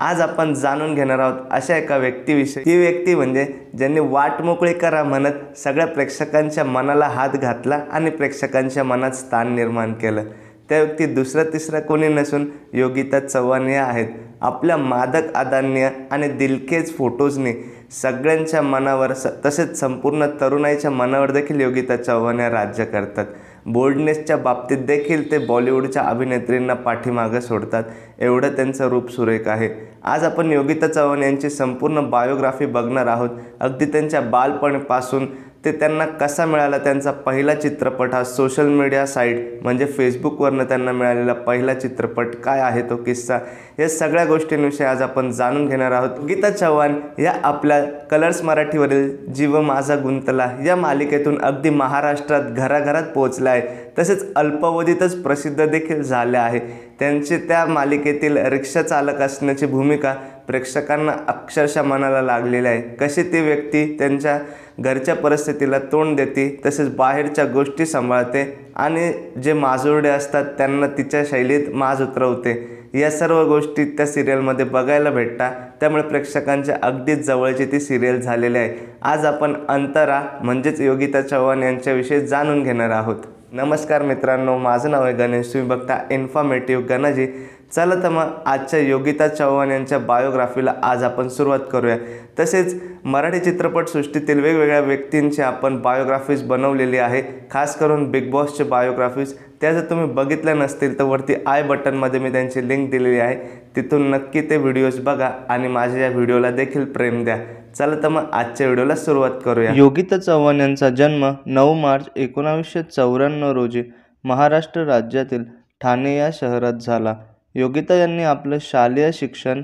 आज आपण जाणून घेणार आहोत अशा एका व्यक्तीविषयी। ती व्यक्ती म्हणजे ज्यांनी वाट मोकळी करा म्हणत सगळ्या प्रेक्षकांच्या मनाला हात घातला आणि प्रेक्षकांच्या मनात स्थान निर्माण केलं। त्या व्यक्ती दुसरा तिसरा कोणी नसून योगिता चव्हाण या आहेत। आपल्या मादक अदान्य आणि दिलखेच फोटोजने सगळ्यांच्या मनावर तसेच संपूर्ण तरुणाईच्या मनावर देखील योगिता चव्हाण या राज्य करतात। बोल्डनेसच्या बाबतीत देखील ते बॉलिवूडच्या अभिनेत्रींना पाठीमागे सोडतात, एवढं त्यांचं रूप सुरेख आहे। आज आपण योगिता चव्हाण यांची संपूर्ण बायोग्राफी बघणार आहोत। अगदी त्यांच्या बालपणापासून ते त्यांना कसा मिळाला त्यांचा पहिला चित्रपट, हा सोशल मीडिया साईट म्हणजे फेसबुकवरनं त्यांना मिळालेला पहिला चित्रपट काय आहे तो किस्सा, या सगळ्या गोष्टींविषयी आज आपण जाणून घेणार आहोत। योगिता चव्हाण या आपल्या कलर्स मराठीवरील जीव माझा गुंतला या मालिकेतून अगदी महाराष्ट्रात घराघरात पोहोचल्या आहे, तसेच अल्पावधीतच प्रसिद्ध देखील झाल्या आहे। त्यांची त्या मालिकेतील रिक्षा चालक असण्याची भूमिका प्रेक्षकांना अक्षरशः मनाला लागलेली आहे। कशी ती व्यक्ती त्यांच्या घरच्या परिस्थितीला तोंड देते, तसेच बाहेरच्या गोष्टी सांभाळते आणि जे माजुरडे असतात त्यांना तिच्या शैलीत माज उतरवते, या सर्व गोष्टी त्या सिरियलमध्ये बघायला भेटतात। त्यामुळे प्रेक्षकांच्या अगदीच जवळची ती सिरियल झालेली आहे। आज आपण अंतरा म्हणजेच योगिता चव्हाण यांच्याविषयी जाणून घेणार आहोत। नमस्कार मित्रांनो, माझं नाव आहे गणेश, तुम्ही बघता इन्फॉर्मेटिव्ह गणाजी। चला तर मग आजच्या योगिता चव्हाण यांच्या बायोग्राफीला आज आपण सुरुवात करूया। तसेच मराठी चित्रपटसृष्टीतील वेगवेगळ्या व्यक्तींची आपण बायोग्राफीज बनवलेली आहे, खास करून बिग बॉसचे बायोग्राफीज। त्या जर तुम्ही बघितल्या नसतील तर वरती आय बटनमध्ये मी त्यांची लिंक दिलेली आहे, तिथून नक्की ते व्हिडिओज बघा आणि माझ्या या व्हिडिओला देखील प्रेम द्या। चला तर मग आजच्या व्हिडिओला सुरुवात करूया। योगिता चव्हाण यांचा जन्म 9 मार्च 1994 रोजी महाराष्ट्र राज्यातील ठाणे या शहरात झाला। योगिता यांनी आपलं शालेय शिक्षण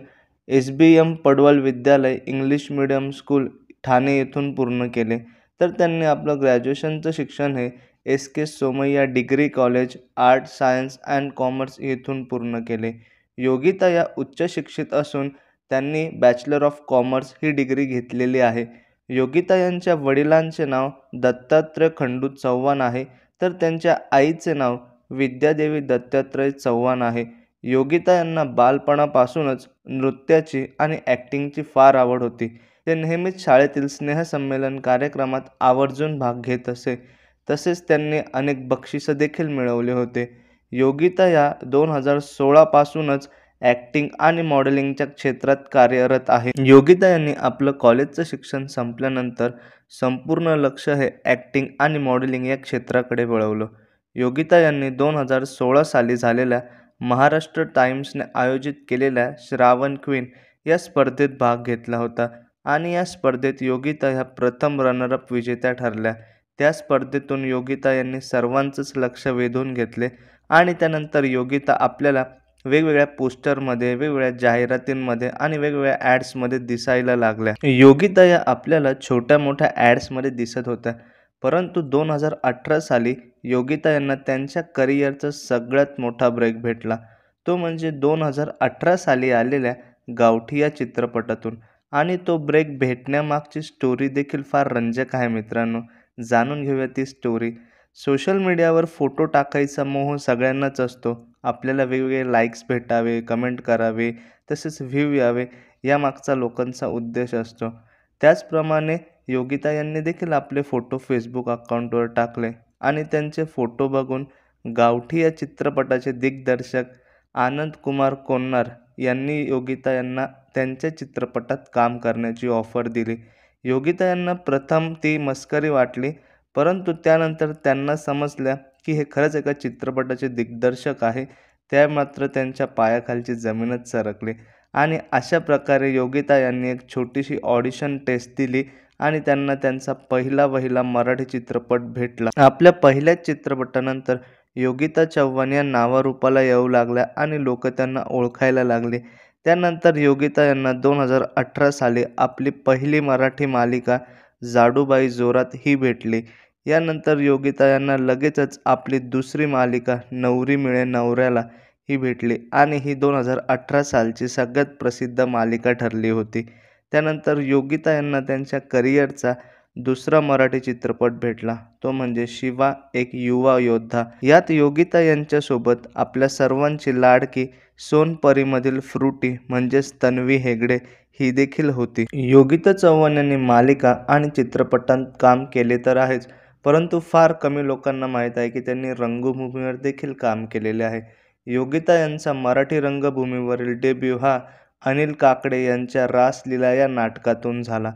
SBM पडवळ विद्यालय इंग्लिश मीडियम स्कूल ठाणे येथून पूर्ण केले, तर त्यांनी आपलं ग्रॅज्युएशनचं शिक्षण हे SK Somaiya degree college art science and commerce येथून पूर्ण केले। योगिता या उच्च शिक्षित असून त्यांनी bachelor of commerce he degree घेतलेली आहे। योगिता यांच्या वडिलांचे नाव दत्तात्रय खंडू चव्हाण आहे, तर त्यांच्या आईचे नाव विद्यादेवी दत्तात्रय चव्हाण आहे। योगिता यांना बालपणापासूनच नृत्याची आणि ॲक्टिंगची फार आवड होती। ते नेहमीच शाळेतील स्नेहसंमेलन कार्यक्रमात आवर्जून भाग घेत असे, तसेच त्यांनी अनेक बक्षिसं देखील मिळवले होते। योगिता या 2016 पासूनच ॲक्टिंग आणि मॉडेलिंगच्या क्षेत्रात कार्यरत आहे। योगिता यांनी आपलं कॉलेजचं शिक्षण संपल्यानंतर संपूर्ण लक्ष हे ॲक्टिंग आणि मॉडेलिंग या क्षेत्राकडे वळवलं। योगिता यांनी 2016 साली झालेल्या महाराष्ट्र टाइम्सने आयोजित केलेल्या श्रावण क्वीन या स्पर्धेत भाग घेतला होता आणि या स्पर्धेत योगिता ह्या प्रथम रनरअप विजेत्या ठरल्या। त्या स्पर्धेतून योगिता यांनी सर्वांचंच लक्ष वेधून घेतले आणि त्यानंतर योगिता आपल्याला वेगवेगळ्या पोस्टरमध्ये, वेगवेगळ्या जाहिरातींमध्ये आणि वेगवेगळ्या ॲड्समध्ये दिसायला लागल्या। योगिता या आपल्याला छोट्या मोठ्या ॲड्समध्ये दिसत होत्या, परंतु 2018 साली योगिता यांना त्यांच्या करिअरचा सगळ्यात मोठा ब्रेक भेटला, तो म्हणजे 2018 साली आलेल्या गावठी या चित्रपटातून। आणि तो ब्रेक भेटण्यामागची स्टोरी देखील फार रंजक आहे मित्रांनो, जाणून घेऊया ती स्टोरी। सोशल मीडियावर फोटो टाकायचा मोह सगळ्यांनाच असतो, आपल्याला वेगवेगळे लाईक्स भेटावे, कमेंट करावे, तसेच व्ह्यू यावे, यामागचा लोकांचा उद्देश असतो। त्याचप्रमाणे योगिता यांनी देखील आपले फोटो फेसबुक अकाउंटवर टाकले आणि त्यांचे फोटो बघून गावठी या चित्रपटाचे दिग्दर्शक आनंद कुमार कोन्नार यांनी योगिता यांना त्यांच्या चित्रपटात काम करण्याची ऑफर दिली। योगिता यांना प्रथम ती मस्करी वाटली, परंतु त्यानंतर त्यांना समजलं की हे खरंच एका चित्रपटाचे दिग्दर्शक आहे, त्या मात्र त्यांच्या पायाखालची जमीनच सरकली। आणि अशा प्रकारे योगिता यांनी एक छोटीशी ऑडिशन टेस्ट दिली आणि त्यांना त्यांचा पहिला मराठी चित्रपट भेटला। आपल्या पहिल्याच चित्रपटानंतर योगिता चव्हाण या नावारूपाला येऊ लागल्या आणि लोक त्यांना ओळखायला लागले। त्यानंतर योगिता यांना 2018 साली आपली पहिली मराठी मालिका जाडूबाई जोरात ही भेटली। यानंतर योगिता यांना लगेचच आपली दुसरी मालिका नवरी मिळे नवऱ्याला ही भेटली आणि ही 2018 सालची सगळ्यात प्रसिद्ध मालिका ठरली होती। त्यानंतर योगिता यांना त्यांच्या करिअरचा दुसरा मराठी चित्रपट भेटला, तो म्हणजे शिवा एक युवा योद्धा. यात योगिता यांच्यासोबत आपल्या सर्वांची लाडकी सोनपरीमधील फ्रुटी म्हणजेच तन्वी हेगडे ही देखील होती. योगिता चव्हाण यांनी मालिका आणि चित्रपटांत काम केले तर आहेच, परंतु फार कमी लोकांना माहीत आहे की त्यांनी रंगभूमीवर देखील काम केलेले आहे. योगिता यांचा मराठी रंगभूमीवरील डेब्यू हा अनिल काकडे यांच्या रासलीला या नाटकातून झाला.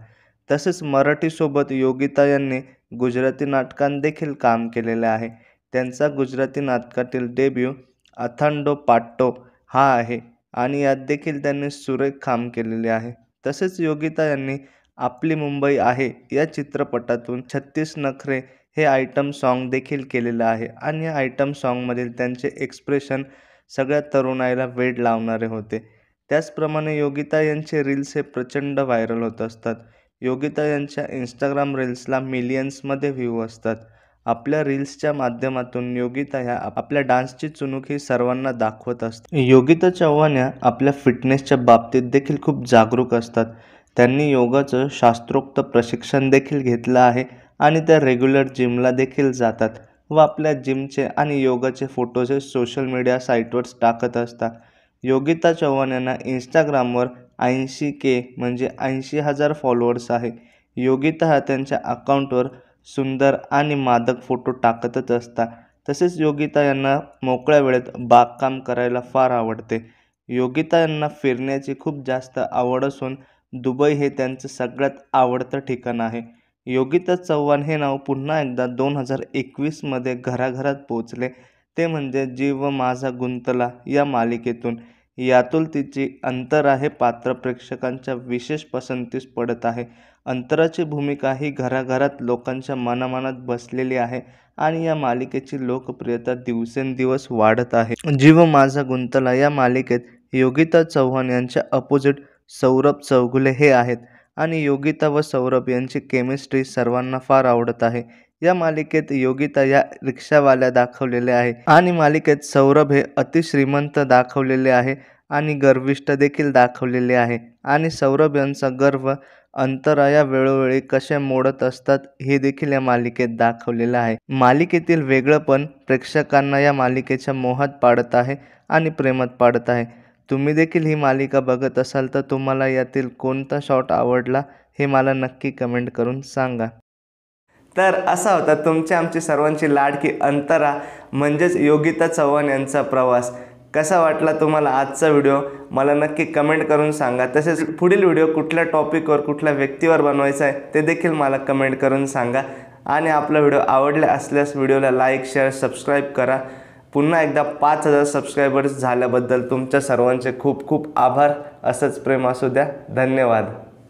तसेच मराठीसोबत योगिता यांनी गुजराती नाटकांत देखील काम केलेले आहे. त्यांचा गुजराती नाटकातील डेब्यू अथांडो पाट्टो हा आहे आणि यात देखील त्यांनी सुरेख काम केलेले आहे. तसेच योगिता यांनी आपली मुंबई आहे या चित्रपटातून 36 नखरे हे आयटम सॉन्ग देखील केलेलं आहे आणि या आयटम सॉन्गमधील त्यांचे एक्सप्रेशन सगळ्या तरुणाईला वेड लावणारे होते. त्याचप्रमाणे योगिता यांचे रील्स हे प्रचंड व्हायरल होत असतात. योगिता यांच्या इंस्टाग्राम रील्सला मिलियन्समध्ये व्ह्यू असतात. आपल्या रील्सच्या माध्यमातून योगिता ह्या आपल्या डान्सची चुणूक ही सर्वांना दाखवत असतात. योगिता चव्हाण या आपल्या फिटनेसच्या बाबतीत देखील खूप जागरूक असतात. त्यांनी योगाचं शास्त्रोक्त प्रशिक्षण देखील घेतलं आहे आणि त्या रेग्युलर जिमला देखील जातात व आपल्या जिमचे आणि योगाचे फोटोज हे सोशल मीडिया साईटवर टाकत असतात. योगिता चव्हाण यांना इंस्टाग्रामवर 80K म्हणजे 80,000 फॉलोअर्स आहे. योगिता हा त्यांच्या अकाउंटवर सुंदर आणि मादक फोटो टाकतच असतात. तसेच योगिता यांना मोकळ्या वेळेत बागकाम करायला फार आवडते. योगिता यांना फिरण्याची खूप जास्त आवड असून दुबई हे त्यांचं सगळ्यात आवडतं ठिकाण आहे. योगिता चव्हाण हे नाव पुन्हा एकदा 2021मध्ये घराघरात पोचले, ते म्हणजे जीव माझा गुंतला या मालिकेतून. यातून तिची अंतरा हे पात्र प्रेक्षकांच्या विशेष पसंतीस पडत आहे. अंतराची भूमिका ही घराघरात लोकांच्या मनामनात बसलेली आहे आणि या मालिकेची लोकप्रियता दिवसेंदिवस वाढत आहे. जीव माझा गुंतला या मालिकेत योगिता चव्हाण यांच्या अपोजिट सौरभ चौगुले हे आहेत आणि योगिता व सौरभ यांची केमिस्ट्री सर्वांना फार आवडत आहे. या मालिकेत योगिता या रिक्षावाल्या दाखवलेल्या आहे आणि मालिकेत सौरभ हे अतिश्रीमंत दाखवलेले आहे आणि गर्विष्ठ देखील दाखवलेले आहे आणि सौरभ यांचा गर्व अंतरा या वेळोवेळी कसे मोडत असतात हे देखील या मालिकेत दाखवलेलं आहे. मालिकेतील वेगळंपण प्रेक्षकांना या मालिकेच्या मोहात पाडत आहे आणि प्रेमात पाडत आहे. तुम्ही देखील ही मालिका बघत असाल तर तुम्हाला यातील कोणता शॉट आवडला हे मला नक्की कमेंट करून सांगा. तर असा होता तुमची आमची सर्वांची लाडकी अंतरा म्हणजेच योगिता चव्हाण यांचा प्रवास. कसा वाटला तुम्हाला आजचा व्हिडिओ मला नक्की कमेंट करून सांगा. तसेच पुढील व्हिडिओ कुठल्या टॉपिकवर कुठल्या व्यक्तीवर बनवायचा आहे ते देखील मला कमेंट करून सांगा. आणि आपला व्हिडिओ आवडला असल्यास व्हिडिओला लाईक शेअर सबस्क्राईब करा. पुन्हा एकदा 5,000 सबस्क्रायबर्स झाल्याबद्दल तुमच्या सर्वांचे खूप खूप आभार. असंच प्रेम असू द्या. धन्यवाद.